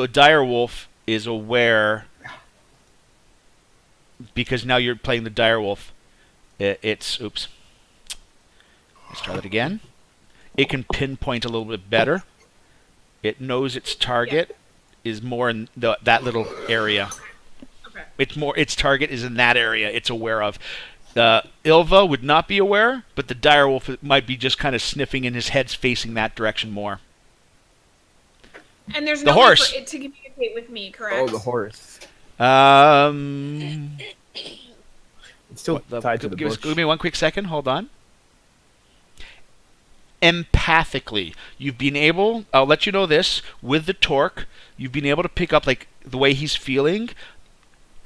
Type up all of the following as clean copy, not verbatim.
the dire wolf is aware because now you're playing the dire wolf. It's oops. Let's try that again. It can pinpoint a little bit better. It knows its target is more in that little area. Okay. Its target is in that area. It's aware of. Ilva would not be aware, but the dire wolf might be just kind of sniffing, and his head's facing that direction more. And there's The no way horse. for it to communicate with me, correct? Oh, the horse. It's still tied to the bush. Give me one quick second. Hold on. Empathically, you've been able. I'll let you know this with the torque. You've been able to pick up like the way he's feeling.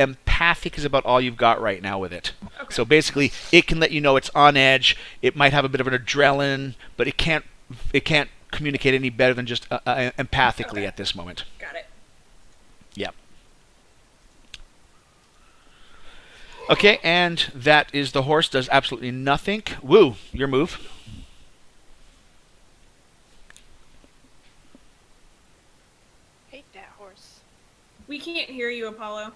Empathic is about all you've got right now with it. Okay. So basically, it can let you know it's on edge. It might have a bit of an adrenaline, but it can't communicate any better than just empathically at this moment. Got it. Yep. Okay, and that is the horse. Does absolutely nothing. Woo, your move. Hate that horse. We can't hear you, Apollo.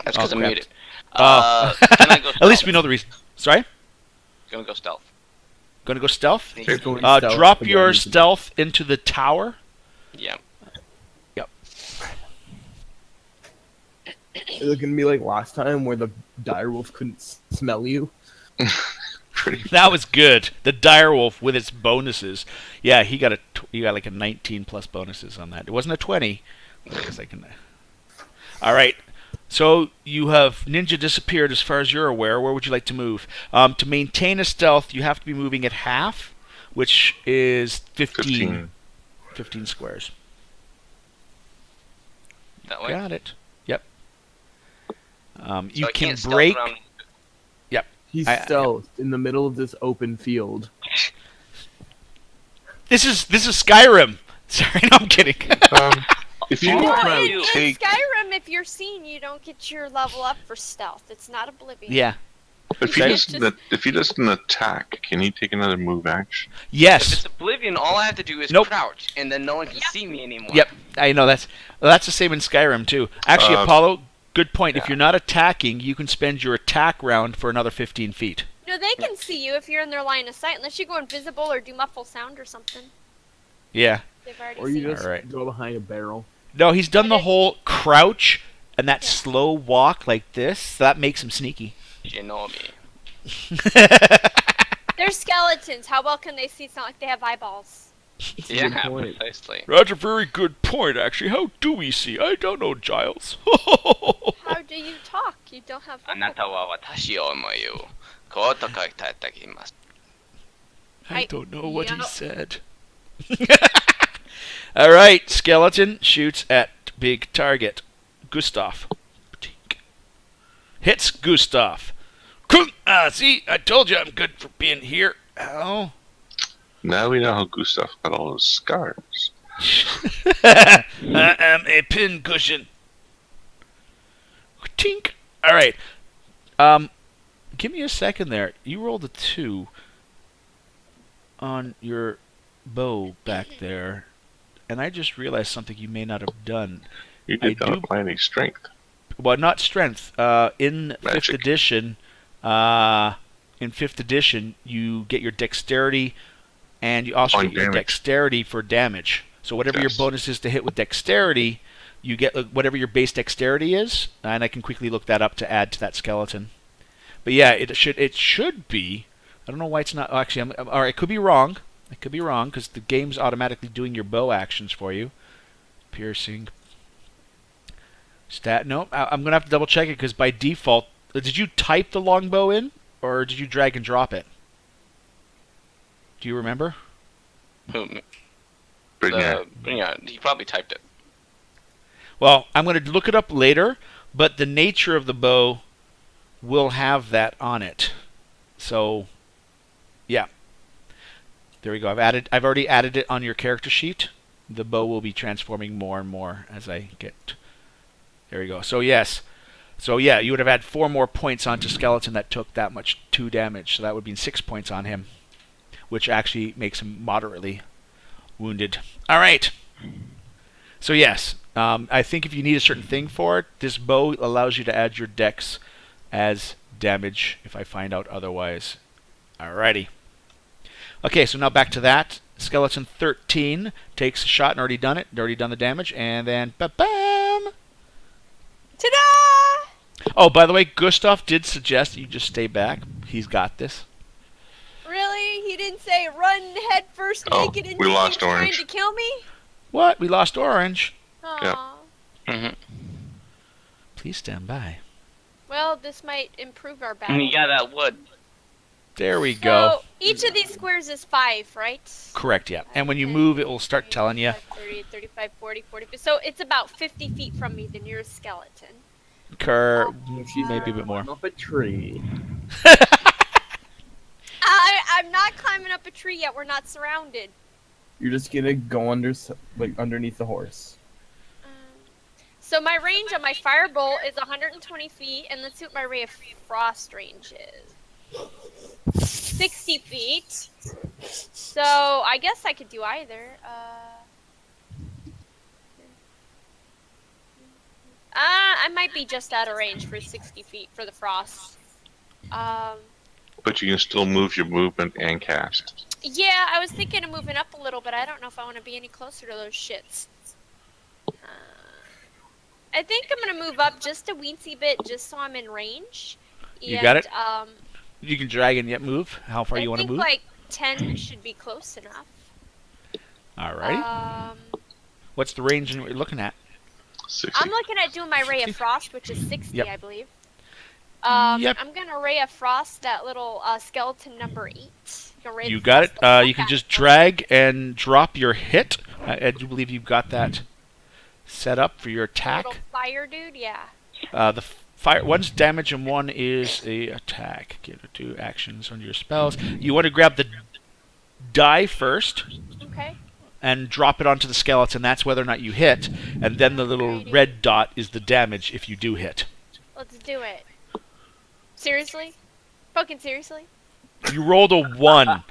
That's because I'm crap. muted. Oh. Can I go At least stealth? we know the reason. Sorry? Gonna go stealth. Going to go stealth? You're going Drop stealth your again. stealth into the tower. Yeah. Yep. Is it gonna be like last time where the direwolf couldn't smell you? That was good. The direwolf with its bonuses. Yeah, he got like a 19 plus bonuses on that. It wasn't a 20. I guess I can. All right. So you have ninja disappeared as far as you're aware. Where would you like to move? To maintain a stealth, you have to be moving at half, which is 15 squares. That way. Got it. Yep. So You I can can't stealth break. around- He's I- stealthed in the middle of this open field. This is Skyrim. Sorry, no, I'm kidding. If you Well, in take, Skyrim, if you're seen, you don't get your level up for stealth. It's not Oblivion. Yeah. if he doesn't attack, can he take another move action? If Yes. it's Oblivion, all I have to do is Nope. crouch, and then no one can see me anymore. Yep. I know that's the same in Skyrim too. Actually, Apollo, good point. If yeah. you're not attacking, you can spend your attack round for another 15 feet. No, they can see you if you're in their line of sight, unless you go invisible or do muffle sound or something. Yeah. They've already Or seen you you. just Alright. go behind a barrel. No, he's done the whole crouch and that Yeah. slow walk like this. So that makes him sneaky. Shinobi. They're skeletons. How well can they see? It's not like they have eyeballs. Yeah, good point. precisely. That's a very good point, actually. How do we see? I don't know, Giles. How do you talk? You don't have vocal あなたは私を思いをことかいただきます。 I don't know what he Yep. said. All right, skeleton shoots at big target. Gustav. Hits Gustav. See, I told you I'm good for being here. Oh. Now we know how Gustav got all those scars. I am a pin cushion. Tink. All right. Give me a second there. You rolled a 2 on your bow back there, and I just realized something you may not have done. You I did not do- apply any strength. Well, not strength. In fifth Magic. edition, you get your dexterity, and you also On get your damage. dexterity for damage. So whatever your Yes. bonus is to hit with dexterity, you get whatever your base dexterity is, and I can quickly look that up to add to that skeleton. But yeah, it should be. I don't know why it's not. Actually, all right. I could be wrong. I could be wrong because the game's automatically doing your bow actions for you. Piercing. Stat. No, I'm gonna have to double check it because by default, did you type the longbow in or did you drag and drop it? Do you remember? Who? Brignac. Yeah, he probably typed it. Well, I'm going to look it up later, but the nature of the bow will have that on it. So, yeah. There we go. I've already added it on your character sheet. The bow will be transforming more and more as I get. There we go. So yes. So yeah, you would have had 4 more points onto skeleton that took that much 2 damage. So that would be 6 points on him, which actually makes him moderately wounded. All right. So yes, I think if you need a certain thing for it, this bow allows you to add your dex as damage if I find out otherwise. Alrighty. Okay, so now back to that. Skeleton 13 takes a shot and already done it. Already done the damage. And then, ba-bam! Ta-da! Oh, by the way, Gustav did suggest you just stay back. He's got this. Really? He didn't say run head first Oh, naked into we lost trying Orange. to kill me? What? We lost Orange. Aw. hmm Please stand by. Well, this might improve our battle. Yeah, that would. There we go. So, each of these squares is 5, right? Correct, yeah. And when you 10, move, it will start telling you. 30, 35, 40, 45. So, it's about 50 feet from me, the nearest skeleton. Maybe a bit more. Climb up a tree. I'm not climbing up a tree yet. We're not surrounded. You're just gonna go underneath the horse. So my range on my firebolt is 120 feet, and let's see what my ray of frost range is. 60 feet. So I guess I could do either. I might be just out of range for 60 feet for the frost. But you can still move your movement and cast. Yeah, I was thinking of moving up a little, but I don't know if I want to be any closer to those shits. I think I'm gonna move up just a weensy bit, just so I'm in range. You got it? Um, You can drag and yet move. How far you want to move? I think like 10 should be close enough. Alrighty. What's the range in what you're looking at? 60. I'm looking at doing my ray of frost, which is 60, Yep. I believe. Yep. I'm gonna ray of frost that little skeleton number 8. You got it. You can just drag and drop your hit. I do believe you've got that set up for your attack. Little fire dude, yeah. The fire. One's damage and one is a attack. Get to do actions on your spells. You want to grab the die first Okay. and drop it onto the skeleton. That's whether or not you hit. And then the little Alrighty. red dot is the damage if you do hit. Let's do it. Seriously? Fucking seriously? You rolled a 1.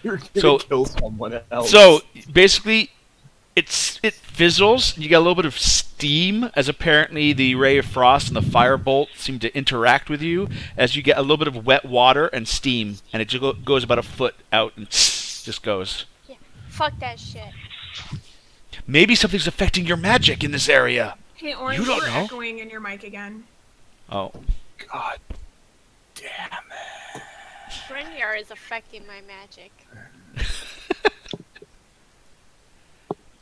You're gonna So- kill someone else. So basically, it fizzles. You get a little bit of steam, as apparently the ray of frost and the firebolt seem to interact with you. As you get a little bit of wet water and steam, and it just goes about a foot out and just goes. Fuck that shit. Maybe something's affecting your magic in this area. Hey, Orange, You don't you're know. echoing in your mic again. Oh, God damn it. Brynjar is affecting my magic.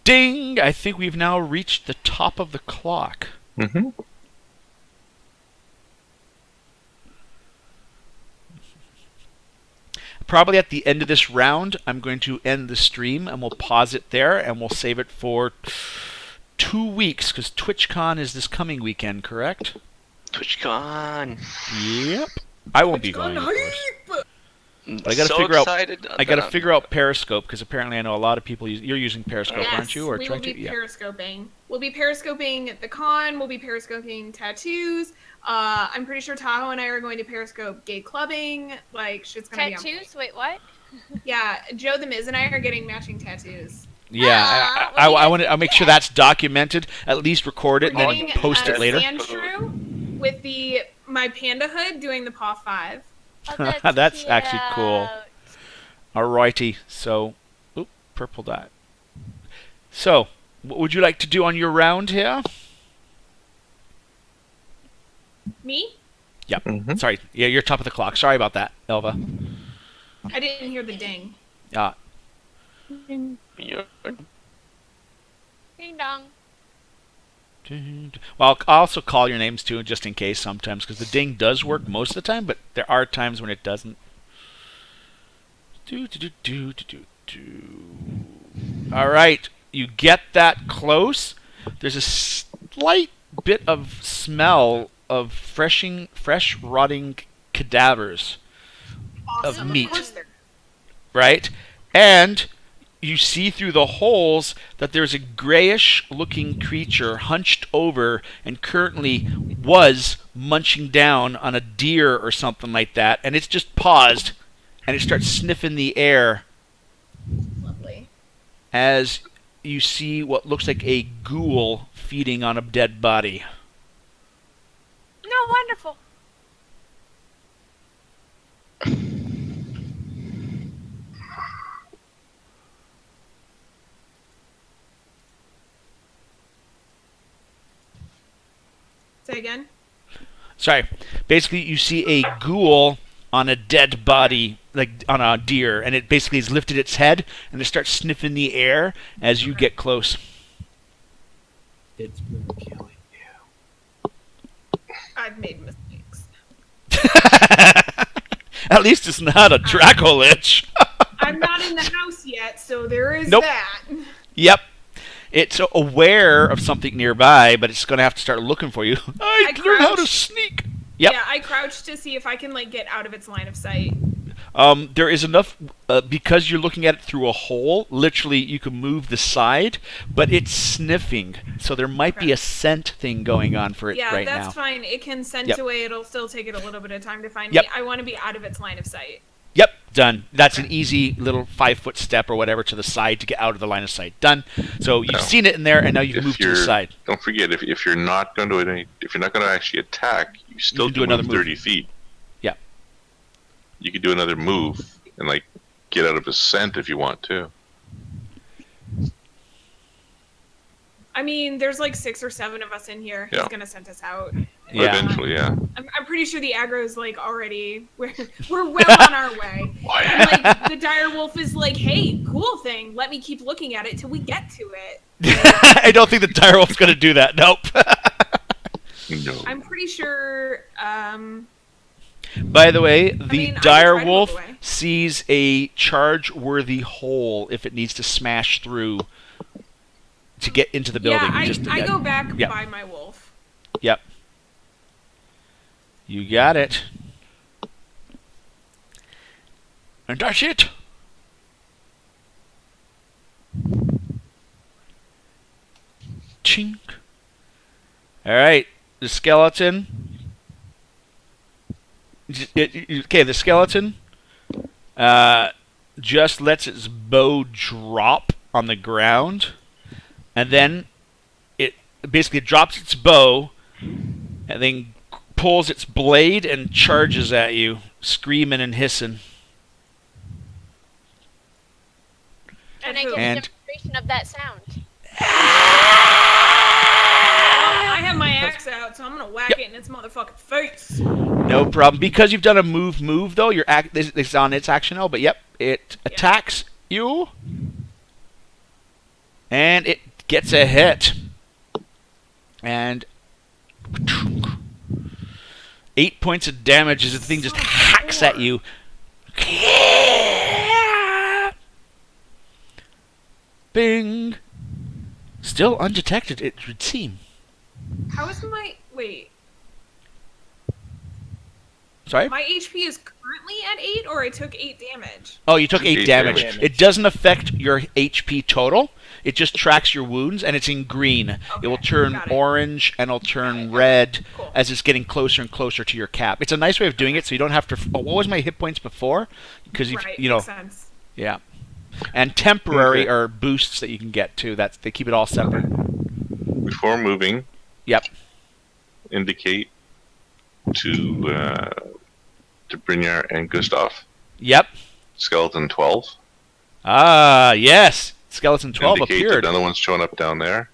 ding! I think we've now reached the top of the clock. Mm-hmm. Probably at the end of this round, I'm going to end the stream and we'll pause it there and we'll save it for 2 weeks because TwitchCon is this coming weekend, correct? TwitchCon. Yep. I won't be going, of course. Hype! I gotta so figure out- excited. I got to figure out Periscope because apparently I know a lot of people you're using Periscope, Yes, aren't you? Or we try will be to? Yeah. periscoping. We'll be periscoping the con. We'll be periscoping tattoos. I'm pretty sure Tahoe and I are going to periscope gay clubbing. Like shit's gonna be Tattoos? Wait, what? on. Yeah, Joe the Miz and I are getting matching tattoos. Yeah, what do you I guys want to. I'll make sure that's documented. At least record it and We're then getting post it later. Andrew with my panda hood doing the Paw 5. Oh, That's actually cool. cute. Alrighty. So, oop, purple dot. So, what would you like to do on your round here? Me? Mm-hmm. Sorry. Yeah, you're top of the clock. Sorry about that, Elva. I didn't hear the ding. You're- Ding dong. Well, I'll also call your names too, just in case sometimes, because the ding does work most of the time, but there are times when it doesn't. All right, you get that close. There's a slight bit of smell of fresh rotting cadavers Awesome. of meat, course there- right? And you see through the holes that there's a grayish-looking creature hunched over and currently was munching down on a deer or something like that, and it's just paused, and it starts sniffing the air Lovely. as you see what looks like a ghoul feeding on a dead body. No, wonderful. Say again. Sorry. Basically, you see a ghoul on a dead body, like on a deer, and it basically has lifted its head and it starts sniffing the air as you get close. It's been killing you. I've made mistakes. At least it's not a Dracolich. I'm not in the house yet, so there is Nope. that. Yep. It's aware of something nearby, but it's going to have to start looking for you. I learned how to crouched. sneak. Yep. Yeah, I crouched to see if I can like get out of its line of sight. There is enough, because you're looking at it through a hole, literally you can move the side, but it's sniffing. So there might be Okay. a scent thing going on for it Yeah, right that's now. fine. It can sense Yep. away. It'll still take it a little bit of time to find Yep. me. I want to be out of its line of sight. Yep, done. That's an easy little 5-foot step or whatever to the side to get out of the line of sight. Done. So you've No. seen it in there, and now you can If move to the you're- side. Don't forget, if you're not going to actually attack, you still can do can another move move. 30 feet. Yeah. You could do another move and like get out of his scent if you want to. I mean, there's like 6 or 7 of us in here. Yeah. He's gonna send us out. Yeah. Eventually, yeah. I'm pretty sure the aggro's like already we're well on our way. And like the dire wolf is like, hey, cool thing. Let me keep looking at it till we get to it. I don't think the direwolf's going to do that. Nope. No. I'm pretty sure. By the way, the mean, I could dire try to wolf look away. sees a charge-worthy hole if it needs to smash through to get into the building. Yeah, You just- I go back Yep. by my wolf. Yep. You got it. And that's it. Chink. All right, the skeleton. Okay, the skeleton just lets its bow drop on the ground, and then it basically drops its bow, and then pulls its blade and charges at you, screaming and hissing. Can I get And- a demonstration of that sound? I have my axe out, so I'm gonna whack Yep. it in its motherfucking face. No problem. Because you've done a move though, your act is on its action now, but yep, it attacks you. And it gets a hit. And 8 points of damage as the thing just hacks at you. Bing. Still undetected, it would seem. How is my wait? Sorry? My HP is currently at 8, or I took 8 damage. Oh, you took 8 8 damage. damage. It doesn't affect your HP total. It just tracks your wounds, and it's in green. It will Okay, turn got it. orange, and it'll turn Got it. red Cool. as it's getting closer and closer to your cap. It's a nice way of doing it, so you don't have to. Oh, what was my hit points before? Because Right, you know, makes sense. yeah. And temporary Okay. are boosts that you can get too. That's they keep it all separate. Before moving, Yep. indicate to Brynjar and Gustav. Yep. Skeleton 12. Ah, yes. Skeleton 12 Indicate appeared. that another one's showing up down there.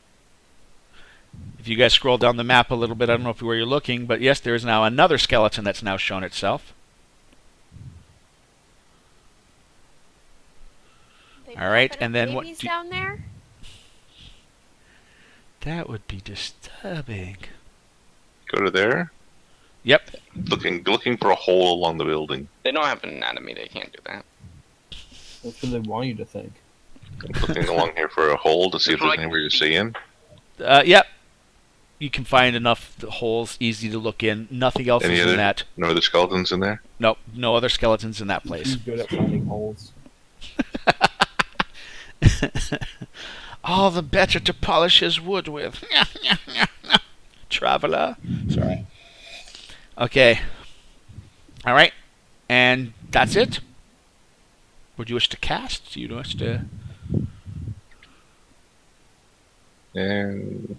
If you guys scroll down the map a little bit, I don't know where you're looking, but yes, there is now another skeleton that's now shown itself. They All right, popping and up then what babies do- down there? That would be disturbing. Go to there. Yep. Looking for a hole along the building. They don't have an anatomy, they can't do that. That's what they want you to think. Looking along here for a hole to see if there's anywhere you're seeing. Yep. You can find enough holes easy to look in. Nothing else Any is other? in that. No other skeletons in there? Nope. No other skeletons in that place. He's good at finding holes. All the better to polish his wood with. Traveler. Sorry. Okay. All right. And that's it? Would you wish to cast? Do you wish to... And